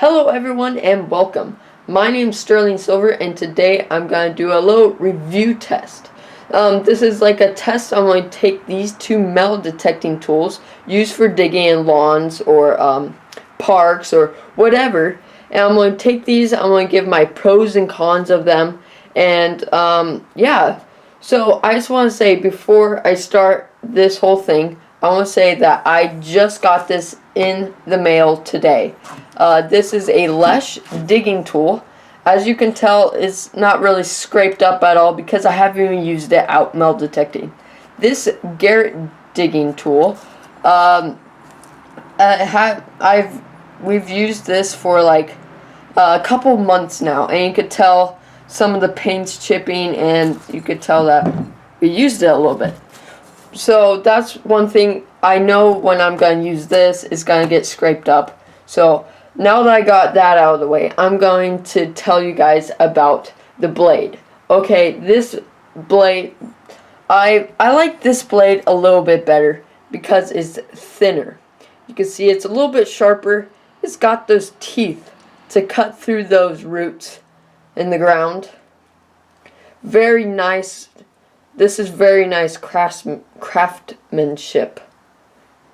Hello everyone and welcome. My name's Sterling Silver and today I'm going to do a little review test. This is like a test. I'm going to take these two metal detecting tools used for digging in lawns or parks or whatever, and I'm going to take these. I'm going to give my pros and cons of them, and yeah. So I just want to say before I start this whole thing, I want to say that I just got this in the mail today. This is a Leshe Digging tool. As you can tell, it's not really scraped up at all because I haven't even used it out metal detecting. This Garrett Digging tool, we've used this for like a couple months now, and you could tell some of the paint's chipping, and you could tell that we used it a little bit. So that's one thing I know when I'm going to use this, it's going to get scraped up. So now that I got that out of the way, I'm going to tell you guys about the blade. Okay, this blade, I like this blade a little bit better because it's thinner. You can see it's a little bit sharper. It's got those teeth to cut through those roots in the ground. Very nice. This is very nice craftsmanship.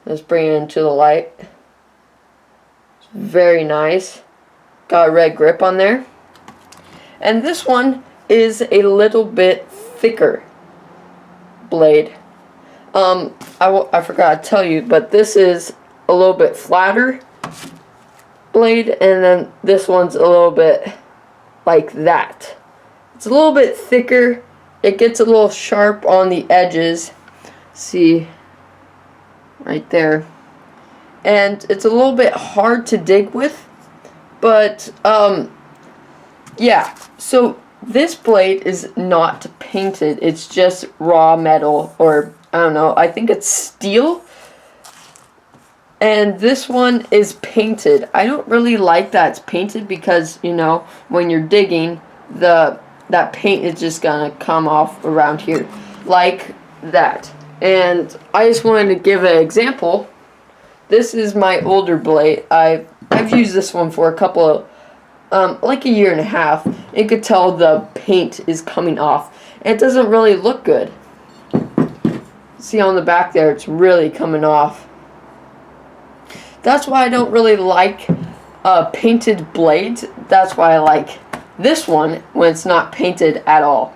Let's bring it into the light. It's very nice. Got a red grip on there. And this one is a little bit thicker blade. I forgot to tell you, but this is a little bit flatter blade, and then this one's a little bit like that. It's a little bit thicker. It gets a little sharp on the edges. See, right there. And it's a little bit hard to dig with. But, yeah. So, this blade is not painted. It's just raw metal, or, I don't know, I think it's steel. And this one is painted. I don't really like that it's painted because, you know, when you're digging, that paint is just gonna come off around here like that. And I just wanted to give an example. This is my older blade. I've used this one for a couple of like a year and a half. You could tell the paint is coming off. It doesn't really look good. See on the back there, it's really coming off. That's why I don't really like painted blades. That's why I like this one when it's not painted at all.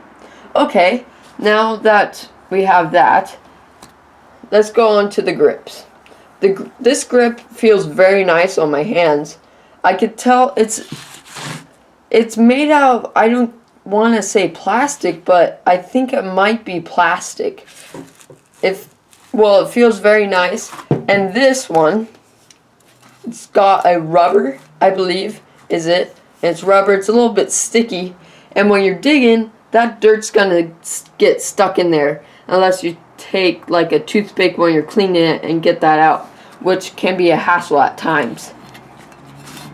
Okay, now that we have that, let's go on to the grips. This grip feels very nice on my hands. I could tell it's made out of, I don't want to say plastic, but I think it might be plastic. Well, it feels very nice. And this one, it's got a rubber, I believe, is it? It's rubber. It's a little bit sticky, and when you're digging, that dirt's gonna get stuck in there unless you take like a toothpick when you're cleaning it and get that out, which can be a hassle at times.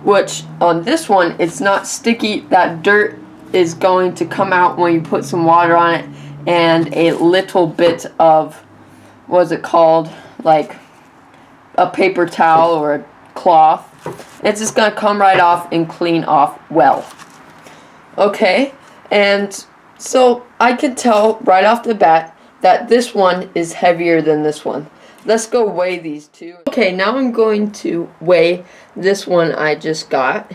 Which on this one, it's not sticky. That dirt is going to come out when you put some water on it and a little bit of, what's it called, like a paper towel or a cloth. It's just going to come right off and clean off well. Okay, and so I can tell right off the bat that this one is heavier than this one. Let's go weigh these two. Okay, now I'm going to weigh this one I just got.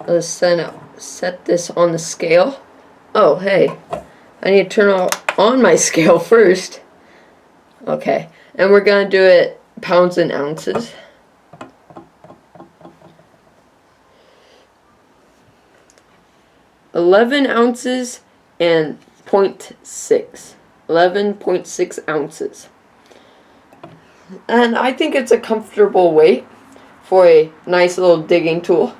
Let's set this on the scale. Oh, hey, I need to turn on my scale first. Okay, and we're going to do it pounds and ounces. 11 ounces and 0.6. 11.6 ounces. And I think it's a comfortable weight for a nice little digging tool.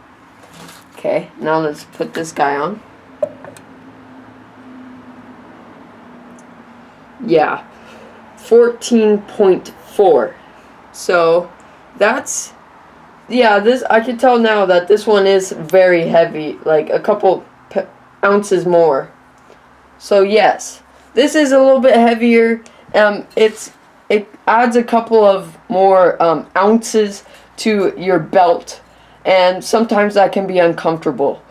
Okay, now let's put this guy on. Yeah, 14.4. So that's, yeah, this, I can tell now that this one is very heavy, like a couple ounces more. So yes, this is a little bit heavier. It adds a couple of more ounces to your belt and sometimes that can be uncomfortable.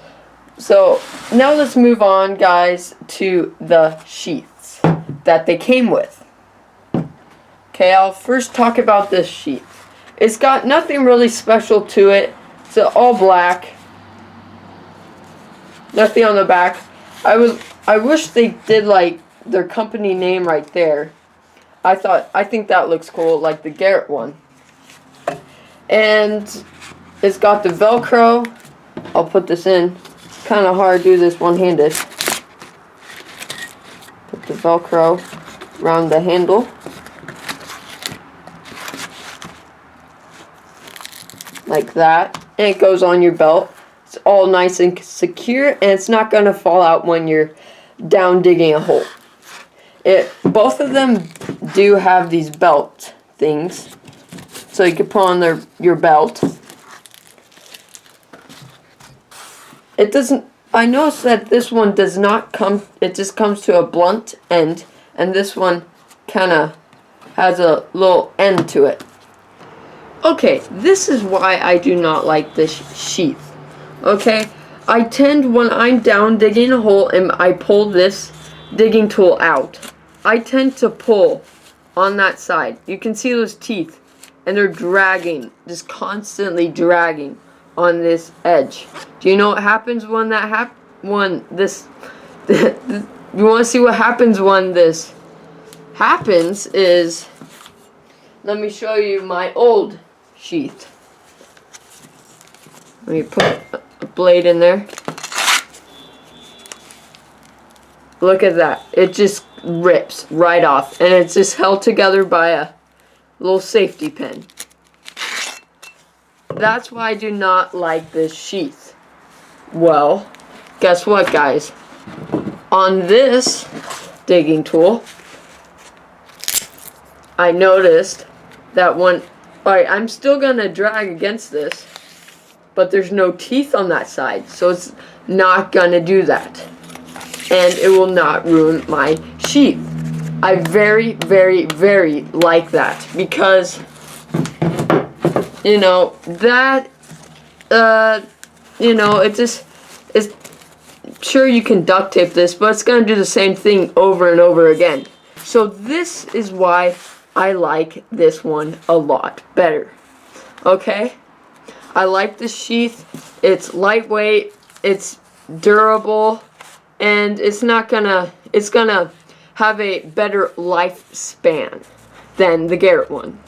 So now let's move on, guys, to the sheaths that they came with. Okay, I'll first talk about this sheath. It's got nothing really special to it. It's all black. Nothing on the back. I wish they did like their company name right there. I think that looks cool, like the Garrett one. And it's got the Velcro. I'll put this in. It's kind of hard to do this one-handed. Put the Velcro around the handle. Like that, and it goes on your belt. It's all nice and secure, and it's not going to fall out when you're down digging a hole. Both of them do have these belt things, so you can put on your belt. It doesn't. I noticed that this one does not come. It just comes to a blunt end, and this one kind of has a little end to it. Okay, this is why I do not like this sheath. Okay, I tend, when I'm down digging a hole and I pull this digging tool out, I tend to pull on that side. You can see those teeth, and they're dragging, just constantly dragging on this edge. Do you know what happens when that this you want to see what happens when this happens is, let me show you my old sheath. Let me put a blade in there. Look at that. It just rips right off, and it's just held together by a little safety pin. That's why I do not like this sheath. Well, guess what, guys? On this digging tool, I noticed that when, alright, I'm still gonna drag against this, but there's no teeth on that side, so it's not gonna do that, and it will not ruin my sheath. I very, very, very like that, because you know that you know, it just is. Sure, you can duct tape this, but it's gonna do the same thing over and over again. So this is why I like this one a lot better. Okay, I like this sheath. It's lightweight, it's durable, and it's gonna have a better lifespan than the Garrett one.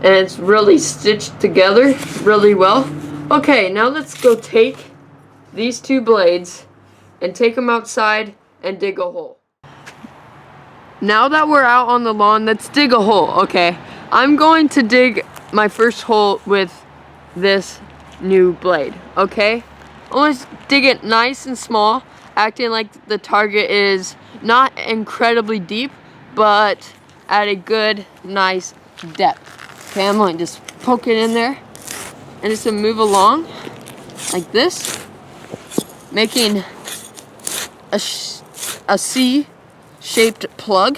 And it's really stitched together really well. Okay, now let's go take these two blades and take them outside and dig a hole. Now that we're out on the lawn, let's dig a hole. Okay, I'm going to dig my first hole with this new blade. Okay, I want to dig it nice and small, acting like the target is not incredibly deep, but at a good, nice depth. Okay, I'm going to just poke it in there and just to move along like this, making a C-shaped plug.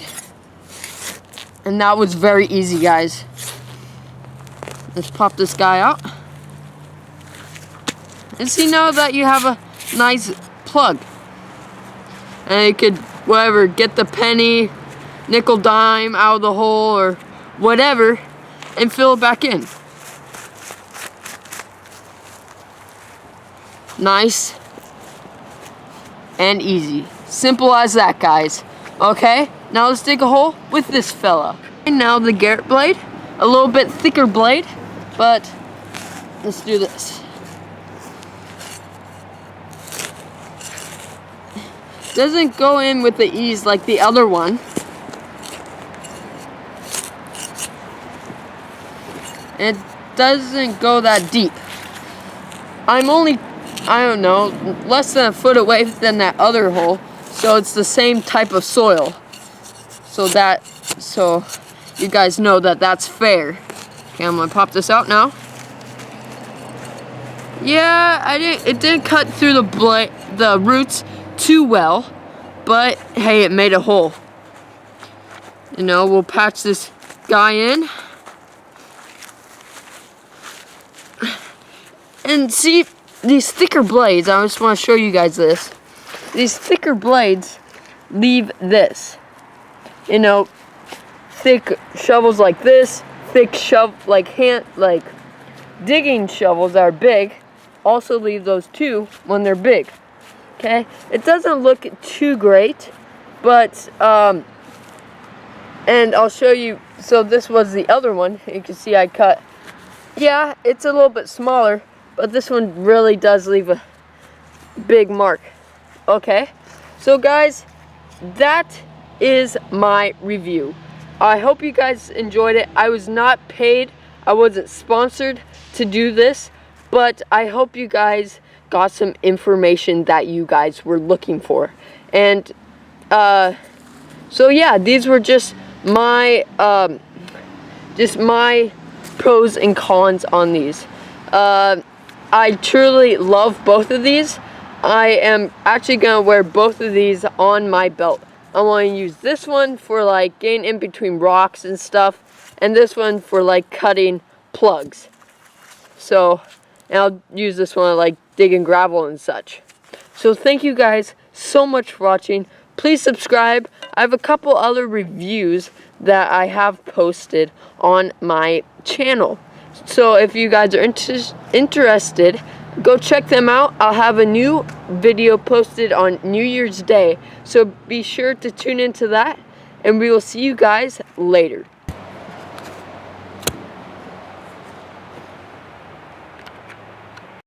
And that was very easy, guys. Let's pop this guy out. And see now that you have a nice plug. And you could, whatever, get the penny, nickel, dime out of the hole or whatever and fill it back in. Nice and easy. Simple as that, guys. Okay, now let's dig a hole with this fella. And now the Garrett blade, a little bit thicker blade, but let's do this. Doesn't go in with the ease like the other one. It doesn't go that deep. I'm only, I don't know, less than a foot away than that other hole, so it's the same type of soil. So you guys know that that's fair. Okay, I'm gonna pop this out now. Yeah, it didn't cut through the roots too well, but hey, it made a hole. You know, we'll patch this guy in. And see, these thicker blades, I just want to show you guys this. These thicker blades leave this. You know, thick shovels like this, thick digging shovels that are big, also leave those too when they're big. Okay, it doesn't look too great, but and I'll show you. So this was the other one. You can see I cut. Yeah, it's a little bit smaller, but this one really does leave a big mark. Okay, so guys, that is my review. I hope you guys enjoyed it. I was not paid. I wasn't sponsored to do this, but I hope you guys got some information that you guys were looking for. And so yeah, these were just my pros and cons on these. I truly love both of these. I am actually gonna wear both of these on my belt. I want to use this one for like getting in between rocks and stuff, and this one for like cutting plugs. So, and I'll use this one like digging gravel and such. So thank you guys so much for watching. Please subscribe. I have a couple other reviews that I have posted on my channel. So if you guys are interested, go check them out. I'll have a new video posted on New Year's Day. So be sure to tune into that, and we will see you guys later.